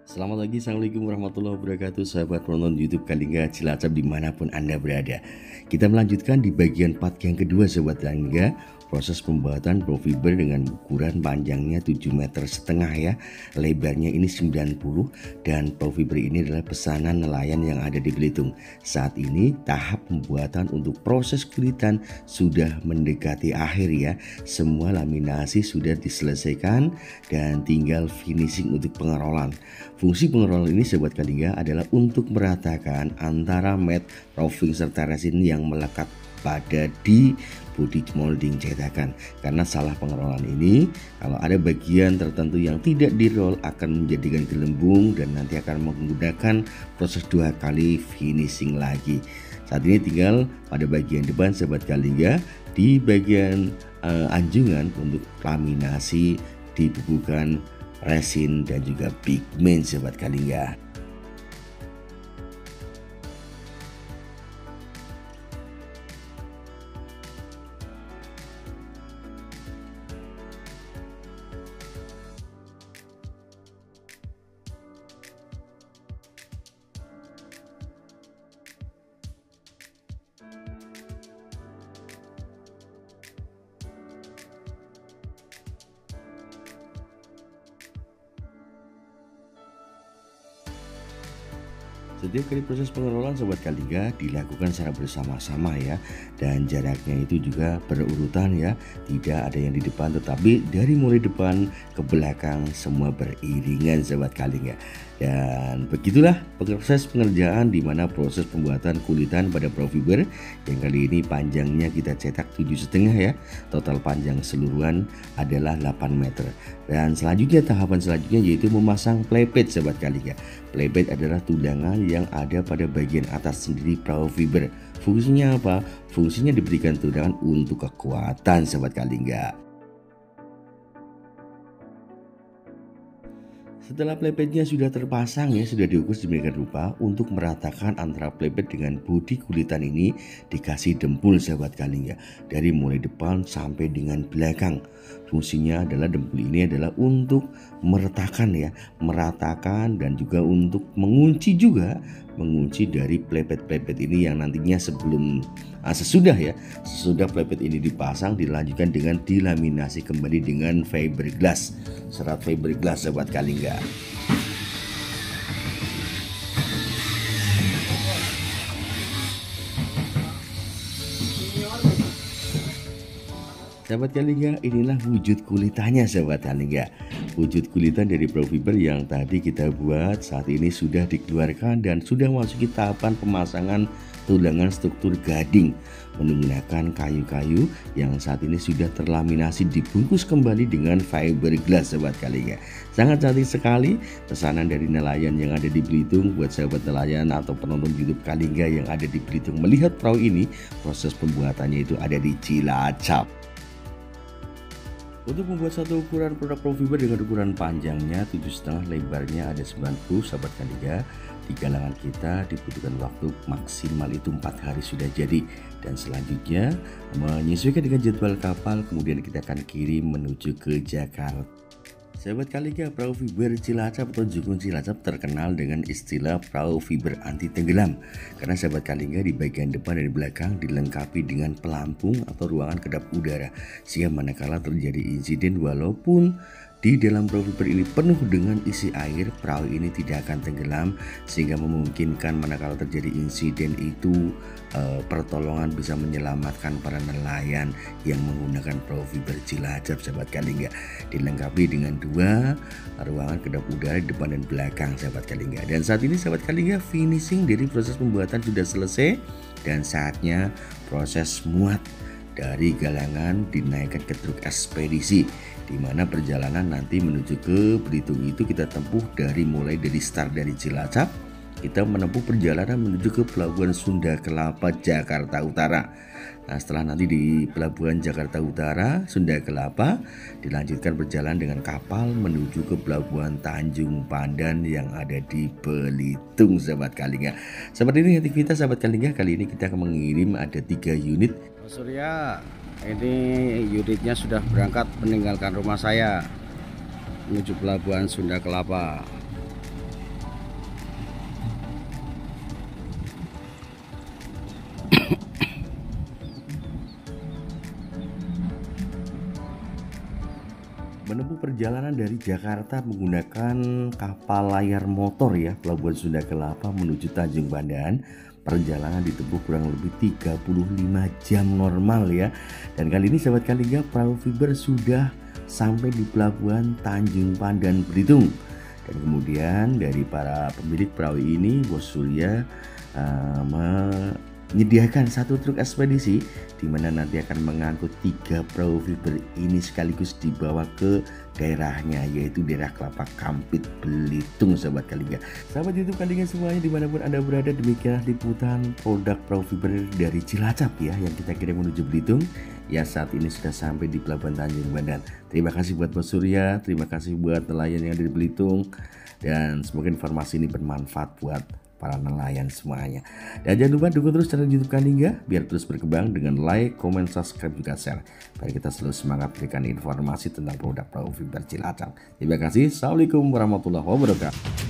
Selamat pagi, Assalamualaikum warahmatullahi wabarakatuh. Sahabat penonton YouTube Kalingga Cilacap dimanapun Anda berada. Kita melanjutkan di bagian part yang kedua, Sahabat Kalingga. Proses pembuatan Profiber dengan ukuran panjangnya 7,5 meter ya. Lebarnya ini 90 dan Profiber ini adalah pesanan nelayan yang ada di Belitung. Saat ini tahap pembuatan untuk proses kulitan sudah mendekati akhir ya. Semua laminasi sudah diselesaikan dan tinggal finishing untuk pengerolan. Fungsi pengerolan ini Sobat Kalingga adalah untuk meratakan antara matte, roving serta resin yang melekat pada di body molding cetakan. Karena salah pengerolan ini, kalau ada bagian tertentu yang tidak di roll akan menjadikan gelembung dan nanti akan menggunakan proses 2 kali finishing lagi. Saat ini tinggal pada bagian depan Sobat Kalingga, di bagian anjungan untuk laminasi dibubuhkan resin dan juga pigmen Sobat Kalingga. Setiap kali proses pengelolaan Sobat Kalingga dilakukan secara bersama-sama ya, dan jaraknya itu juga berurutan ya, tidak ada yang di depan tetapi dari mulai depan ke belakang semua beriringan Sobat Kalingga. Dan begitulah proses pengerjaan di mana proses pembuatan kulitan pada Profiber yang kali ini panjangnya kita cetak 7,5 ya. Total panjang keseluruhan adalah 8 meter. Dan selanjutnya tahapan selanjutnya yaitu memasang playpad Sobat Kalingga. Playpad adalah tundangan yang ada pada bagian atas sendiri Profiber. Fungsinya apa? Fungsinya diberikan tundangan untuk kekuatan Sobat Kalingga. Setelah playpadnya sudah terpasang ya, sudah diukur sedemikian rupa untuk meratakan antara playpad dengan bodi kulitan ini dikasih dempul Sahabat Kalingga dari mulai depan sampai dengan belakang. Fungsinya adalah dempul ini adalah untuk meratakan ya, meratakan dan juga untuk mengunci juga, mengunci dari playpad ini yang nantinya sesudah playpad ini dipasang dilanjutkan dengan dilaminasi kembali dengan fiberglass, serat fiberglass Sahabat Kalingga. Sahabat Kalingga, inilah wujud kulitannya Sahabat Kalingga. Wujud kulitan dari Profiber yang tadi kita buat saat ini sudah dikeluarkan dan sudah masuki tahapan pemasangan tundangan struktur gading menggunakan kayu-kayu yang saat ini sudah terlaminasi dibungkus kembali dengan fiberglass Sahabat Kalingga. Sangat cantik sekali pesanan dari nelayan yang ada di Belitung. Buat sahabat nelayan atau penonton YouTube Kalingga yang ada di Belitung melihat perahu ini, proses pembuatannya itu ada di Cilacap. Untuk membuat satu ukuran produk Profiber dengan ukuran panjangnya 7,5, lebarnya ada 90 Sahabat Kalingga, di galangan kita dibutuhkan waktu maksimal itu 4 hari sudah jadi. Dan selanjutnya menyesuaikan dengan jadwal kapal, kemudian kita akan kirim menuju ke Jakarta. Sahabat Kalingga, Profiber Cilacap atau Jukung Cilacap terkenal dengan istilah Profiber anti tenggelam. Karena sahabat Kalingga di bagian depan dan di belakang dilengkapi dengan pelampung atau ruangan kedap udara. Sehingga manakala terjadi insiden walaupun di dalam Profiber ini penuh dengan isi air, perahu ini tidak akan tenggelam sehingga memungkinkan manakala terjadi insiden itu pertolongan bisa menyelamatkan para nelayan yang menggunakan Profiber Cilacap Sahabat Kalingga. Dilengkapi dengan 2 ruangan kedap udara di depan dan belakang Sahabat Kalingga. Dan saat ini Sahabat Kalingga finishing dari proses pembuatan sudah selesai dan saatnya proses muat dari galangan dinaikkan ke truk ekspedisi, di mana perjalanan nanti menuju ke Belitung itu kita tempuh mulai dari start dari Cilacap, kita menempuh perjalanan menuju ke Pelabuhan Sunda Kelapa Jakarta Utara. Nah, setelah nanti di Pelabuhan Jakarta Utara Sunda Kelapa dilanjutkan perjalanan dengan kapal menuju ke Pelabuhan Tanjung Pandan yang ada di Belitung Sahabat Kalingga. Seperti ini aktivitas Sahabat Kalingga, kali ini kita akan mengirim ada 3 unit. Surya, ini unitnya sudah berangkat meninggalkan rumah saya menuju Pelabuhan Sunda Kelapa. Menempuh perjalanan dari Jakarta menggunakan kapal layar motor ya, Pelabuhan Sunda Kelapa menuju Tanjung Pandan. Perjalanan ditempuh kurang lebih 35 jam normal ya. Dan kali ini sahabat Kalingga, perahu fiber sudah sampai di Pelabuhan Tanjung Pandan, Belitung. Dan kemudian dari para pemilik perahu ini, Bos Surya menyediakan satu truk ekspedisi di mana nanti akan mengangkut 3 perahu fiber ini sekaligus dibawa ke daerahnya, yaitu daerah Kelapa Kampit, Belitung, sahabat Kalingga. Sahabat YouTube Kalingga semuanya dimanapun Anda berada, demikianlah liputan produk perahu fiber dari Cilacap ya yang kita kirim menuju Belitung. Ya, saat ini sudah sampai di Pelabuhan Tanjung Pandan. Terima kasih buat Bos Surya, terima kasih buat nelayan yang ada di Belitung, dan semoga informasi ini bermanfaat buat para nelayan semuanya. Dan jangan lupa dukung terus channel YouTube Kalingga biar terus berkembang dengan like, comment, subscribe, juga share. Biar kita selalu semangat berikan informasi tentang produk perahu fiber Cilacap. Terima kasih. Assalamualaikum warahmatullahi wabarakatuh.